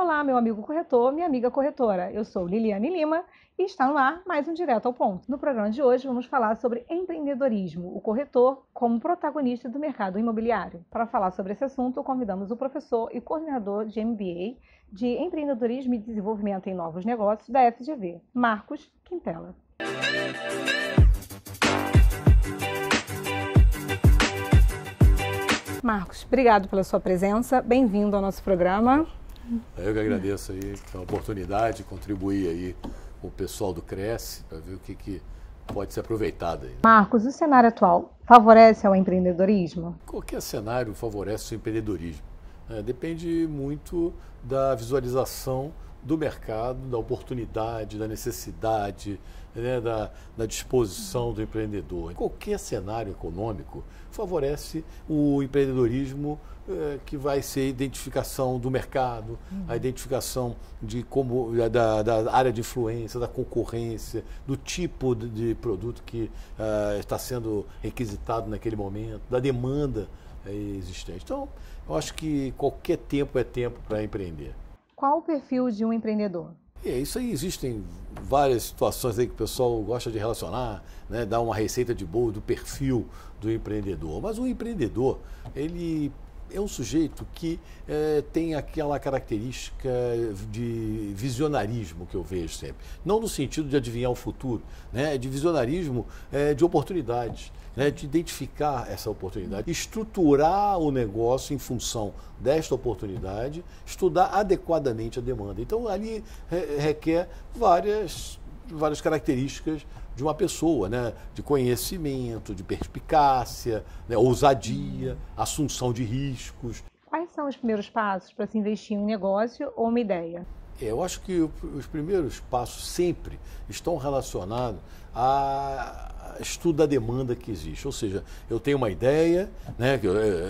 Olá, meu amigo corretor, minha amiga corretora. Eu sou Liliane Lima e está no ar mais um Direto ao Ponto. No programa de hoje vamos falar sobre empreendedorismo, o corretor como protagonista do mercado imobiliário. Para falar sobre esse assunto, convidamos o professor e coordenador de MBA de Empreendedorismo e Desenvolvimento em Novos Negócios da FGV, Marcos Quintela. Marcos, obrigado pela sua presença, bem-vindo ao nosso programa. Eu que agradeço aí a oportunidade de contribuir aí com o pessoal do Cresce para ver o que pode ser aproveitado aí. Marcos, o cenário atual favorece ao empreendedorismo? Qualquer cenário favorece o empreendedorismo. Depende muito da visualização do mercado, da oportunidade, da necessidade, da disposição do empreendedor. Qualquer cenário econômico favorece o empreendedorismo, que vai ser a identificação do mercado, a identificação de como da área de influência, da concorrência, do tipo de produto que está sendo requisitado naquele momento, da demanda existente. Então, eu acho que qualquer tempo é tempo para empreender. Qual o perfil de um empreendedor? Isso aí, existem várias situações aí que o pessoal gosta de relacionar, né, dar uma receita de bolo do perfil do empreendedor. Mas o empreendedor, ele é um sujeito que tem aquela característica de visionarismo que eu vejo sempre. Não no sentido de adivinhar o futuro, né, de visionarismo de oportunidades, né, de identificar essa oportunidade, estruturar o negócio em função desta oportunidade, estudar adequadamente a demanda. Então, ali requer várias características de uma pessoa, né? De conhecimento, de perspicácia, né? Ousadia, assunção de riscos. Quais são os primeiros passos para se investir em um negócio ou uma ideia? Eu acho que os primeiros passos sempre estão relacionados a estudo da demanda que existe. Ou seja, eu tenho uma ideia, né,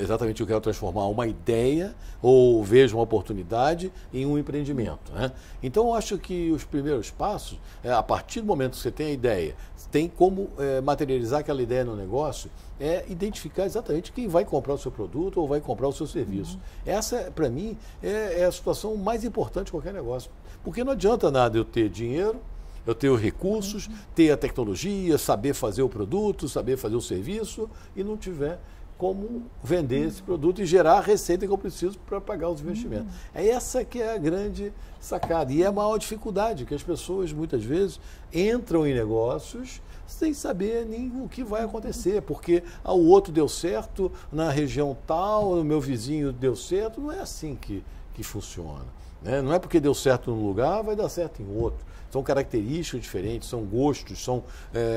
exatamente eu quero transformar uma ideia ou vejo uma oportunidade em um empreendimento, né? Então, eu acho que os primeiros passos, a partir do momento que você tem a ideia, tem como materializar aquela ideia no negócio, é identificar exatamente quem vai comprar o seu produto ou vai comprar o seu serviço. Essa, para mim, é a situação mais importante de qualquer negócio. Porque não adianta nada eu ter dinheiro, eu ter os recursos, ter a tecnologia, saber fazer o produto, saber fazer o serviço e não tiver como vender esse produto e gerar a receita que eu preciso para pagar os investimentos. É essa que é a grande sacada e é a maior dificuldade, que as pessoas muitas vezes entram em negócios sem saber nem o que vai acontecer, porque o outro deu certo na região tal, o meu vizinho deu certo. Não é assim que funciona, né? Não é porque deu certo num lugar, vai dar certo em outro. São características diferentes, são gostos, são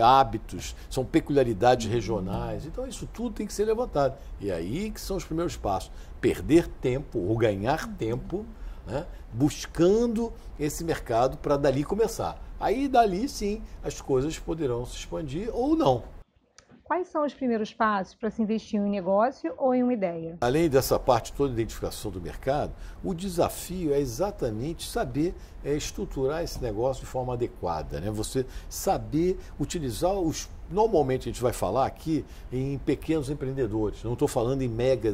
hábitos, são peculiaridades regionais. Então, isso tudo tem que ser levantado. E aí que são os primeiros passos. Perder tempo ou ganhar tempo, né, buscando esse mercado para dali começar. Aí, dali, sim, as coisas poderão se expandir ou não. Quais são os primeiros passos para se investir em um negócio ou em uma ideia? Além dessa parte toda de identificação do mercado, o desafio é exatamente saber estruturar esse negócio de forma adequada, né? Você saber utilizar Normalmente a gente vai falar aqui em pequenos empreendedores, não estou falando em mega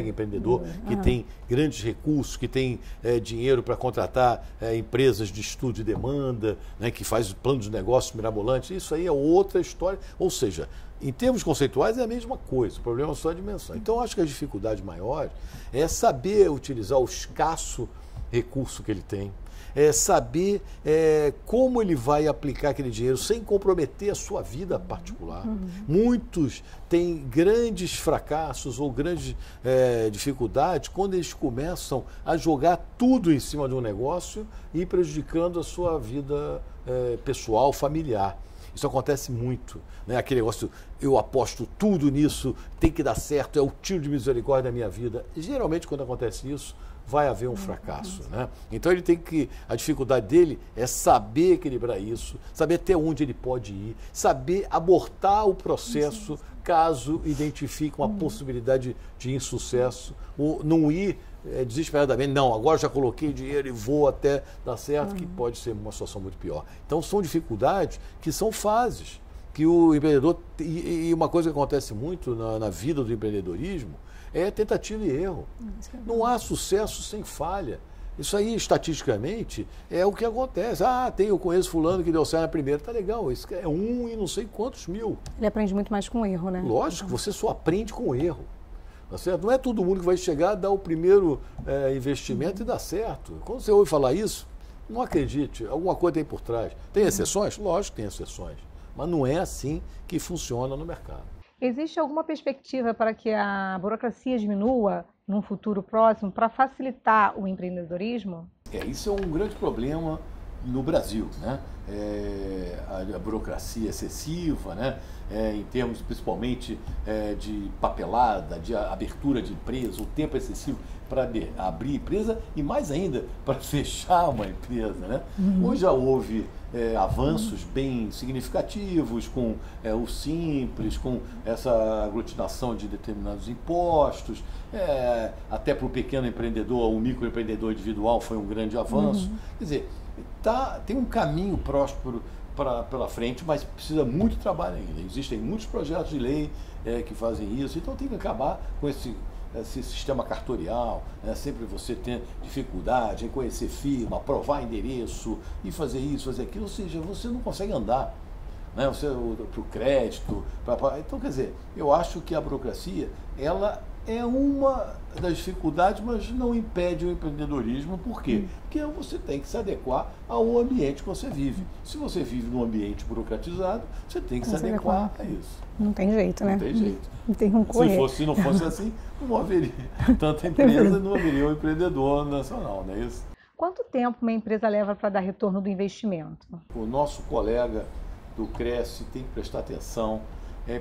empreendedor que tem grandes recursos, que tem dinheiro para contratar empresas de estudo de demanda, né, que faz planos de negócios mirabolantes. Isso aí é outra história, ou seja, em termos conceituais é a mesma coisa, o problema é só a dimensão. Então, acho que a dificuldade maior é saber utilizar o escasso recurso que ele tem, saber como ele vai aplicar aquele dinheiro sem comprometer a sua vida particular. Muitos têm grandes fracassos ou grandes dificuldades quando eles começam a jogar tudo em cima de um negócio e prejudicando a sua vida pessoal, familiar. Isso acontece muito, né? Aquele negócio, eu aposto tudo nisso, tem que dar certo, é o tiro de misericórdia da minha vida. E, geralmente, quando acontece isso, vai haver um fracasso, né? Então a dificuldade dele é saber equilibrar isso, saber até onde ele pode ir, saber abortar o processo caso identifique uma possibilidade de insucesso, ou não ir desesperadamente, não, agora já coloquei dinheiro e vou até dar certo, que pode ser uma situação muito pior. Então são dificuldades que são fases, que o empreendedor, e uma coisa que acontece muito na vida do empreendedorismo, é tentativa e erro. Não há sucesso sem falha. Isso aí, estatisticamente, é o que acontece. Ah, eu conheço fulano que deu certo na primeira. Tá legal, isso é um e não sei quantos mil. Ele aprende muito mais com o erro, né? Lógico, você só aprende com o erro. Tá certo? Não é todo mundo que vai chegar, dar o primeiro investimento e dar certo. Quando você ouve falar isso, não acredite, alguma coisa tem por trás. Tem exceções? Lógico que tem exceções. Mas não é assim que funciona no mercado. Existe alguma perspectiva para que a burocracia diminua num futuro próximo para facilitar o empreendedorismo? Isso é um grande problema no Brasil, né? A burocracia excessiva, né? Em termos principalmente de papelada, de abertura de empresa, o tempo excessivo para abrir empresa e mais ainda para fechar uma empresa, né? Hoje já houve avanços bem significativos com o Simples, com essa aglutinação de determinados impostos, até para o pequeno empreendedor, o microempreendedor individual foi um grande avanço. Quer dizer, tem um caminho próspero pela frente, mas precisa muito trabalho ainda. Existem muitos projetos de lei que fazem isso, então tem que acabar com esse sistema cartorial, né? Sempre você tem dificuldade em conhecer firma, aprovar endereço e fazer isso, fazer aquilo, ou seja, você não consegue andar, né? Você para o crédito, então quer dizer, eu acho que a burocracia ela é uma das dificuldades, mas não impede o empreendedorismo. Por quê? Porque você tem que se adequar ao ambiente que você vive. Se você vive num ambiente burocratizado, você tem que se adequar a isso. Não tem jeito, né? Não tem jeito. Não tem como correr. Se não fosse assim, não haveria tanta empresa, não haveria um empreendedor nacional, não é isso? Quanto tempo uma empresa leva para dar retorno do investimento? O nosso colega do Cresce tem que prestar atenção,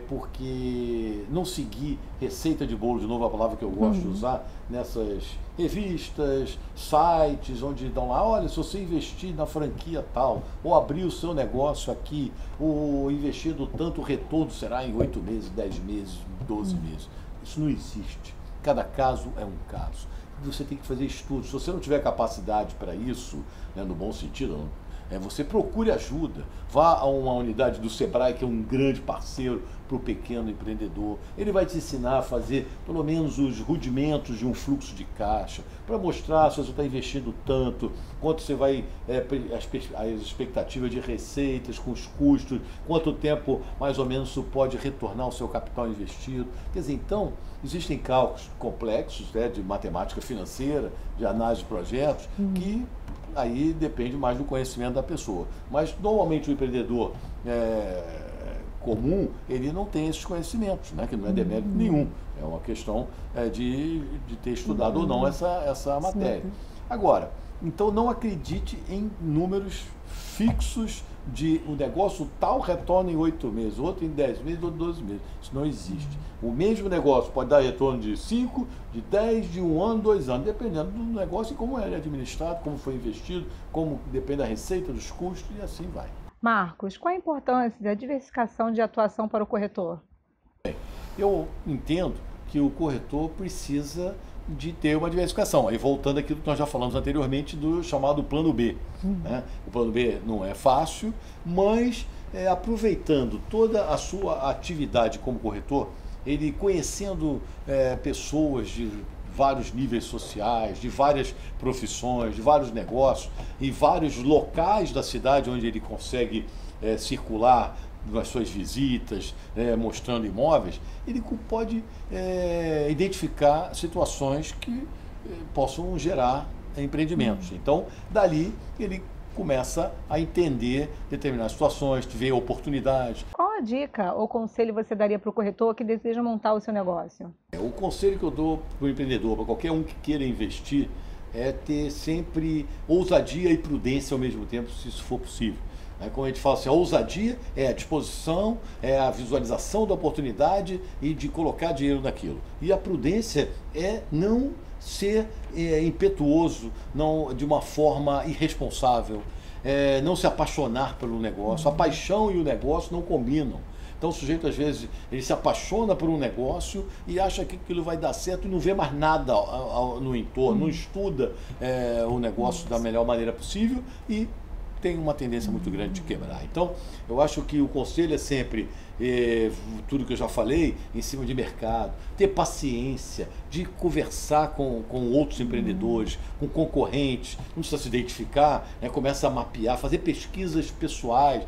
porque não seguir receita de bolo, de novo a palavra que eu gosto de usar, nessas revistas, sites, onde dão lá, olha, se você investir na franquia tal, ou abrir o seu negócio aqui, ou investir do tanto, o retorno será em 8 meses, 10 meses, 12 meses. Isso não existe. Cada caso é um caso. Você tem que fazer estudos. Se você não tiver capacidade para isso, né, no bom sentido, você procure ajuda, vá a uma unidade do Sebrae, que é um grande parceiro para o pequeno empreendedor. Ele vai te ensinar a fazer pelo menos os rudimentos de um fluxo de caixa, para mostrar se você está investindo tanto, quanto você vai, as expectativas de receitas, com os custos, quanto tempo mais ou menos isso pode retornar o seu capital investido. Quer dizer, então, existem cálculos complexos, de matemática financeira, de análise de projetos, que aí depende mais do conhecimento da pessoa. Mas, normalmente, o empreendedor comum, ele não tem esses conhecimentos, né? Que não é demérito nenhum. É uma questão de ter estudado ou não essa matéria. Agora, então não acredite em números fixos de o negócio tal retorna em 8 meses, outro em 10 meses, outro em 12 meses. Isso não existe. O mesmo negócio pode dar retorno de 5, de 10, de 1 ano, 2 anos, dependendo do negócio e como ele é administrado, como foi investido, como depende da receita, dos custos e assim vai. Marcos, qual a importância da diversificação de atuação para o corretor? Eu entendo que o corretor precisa de ter uma diversificação. Aí voltando àquilo que nós já falamos anteriormente do chamado plano B. Né? O plano B não é fácil, mas aproveitando toda a sua atividade como corretor, ele conhecendo pessoas de vários níveis sociais, de várias profissões, de vários negócios e vários locais da cidade onde ele consegue circular nas suas visitas, mostrando imóveis, ele pode identificar situações que possam gerar empreendimentos. Então, dali ele começa a entender determinadas situações, ver oportunidades. Qual a dica ou conselho você daria para o corretor que deseja montar o seu negócio? O conselho que eu dou para o empreendedor, para qualquer um que queira investir, é ter sempre ousadia e prudência ao mesmo tempo, se isso for possível. Como a gente fala assim, a ousadia é a disposição, é a visualização da oportunidade e de colocar dinheiro naquilo. E a prudência é não ser impetuoso, não, de uma forma irresponsável, não se apaixonar pelo negócio. A paixão e o negócio não combinam. Então o sujeito, às vezes, ele se apaixona por um negócio e acha que aquilo vai dar certo e não vê mais nada no entorno, não estuda o negócio da melhor maneira possível e tem uma tendência muito grande de quebrar. Então, eu acho que o conselho é sempre tudo que eu já falei, em cima de mercado, ter paciência de conversar com outros empreendedores, com concorrentes, não precisa se identificar, né? Começa a mapear, fazer pesquisas pessoais.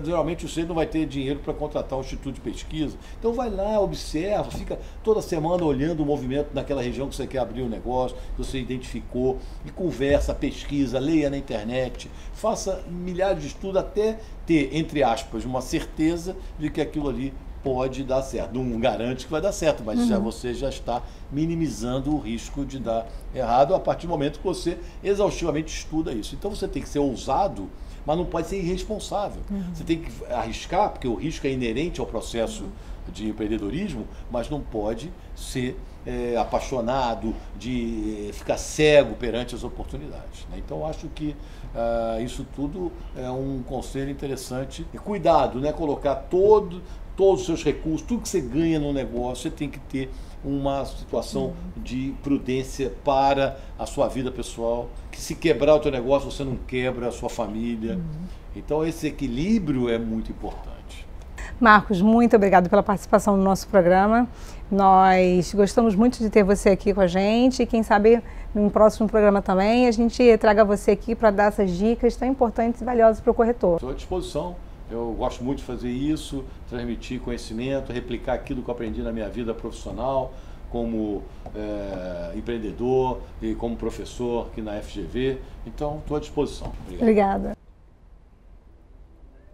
Geralmente você não vai ter dinheiro para contratar um instituto de pesquisa, então vai lá, observa, fica toda semana olhando o movimento naquela região que você quer abrir um negócio, que você identificou, e conversa, pesquisa, leia na internet, faça milhares de estudos até ter, entre aspas, uma certeza de que aquilo ali pode dar certo. Não garante que vai dar certo, mas você já está minimizando o risco de dar errado a partir do momento que você exaustivamente estuda isso. Então você tem que ser ousado, mas não pode ser irresponsável. Você tem que arriscar, porque o risco é inerente ao processo de empreendedorismo, mas não pode ser apaixonado, de ficar cego perante as oportunidades, né? Então acho que isso tudo é um conselho interessante. E cuidado, né? Colocar todos os seus recursos, tudo que você ganha no negócio, você tem que ter uma situação de prudência para a sua vida pessoal, que se quebrar o teu negócio, você não quebra a sua família. Então esse equilíbrio é muito importante. Marcos, muito obrigado pela participação no nosso programa. Nós gostamos muito de ter você aqui com a gente e quem sabe no próximo programa também a gente traga você aqui para dar essas dicas tão importantes e valiosas para o corretor. Estou à disposição. Eu gosto muito de fazer isso, transmitir conhecimento, replicar aquilo que eu aprendi na minha vida profissional, como empreendedor e como professor aqui na FGV. Então, estou à disposição. Obrigada.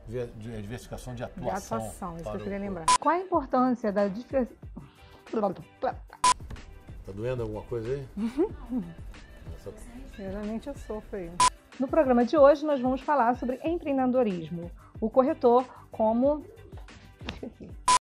Diversificação de atuação. De atuação, isso que eu queria lembrar. Qual a importância da diversificação? Tá doendo alguma coisa aí? Geralmente eu sofro aí. No programa de hoje nós vamos falar sobre empreendedorismo, o corretor como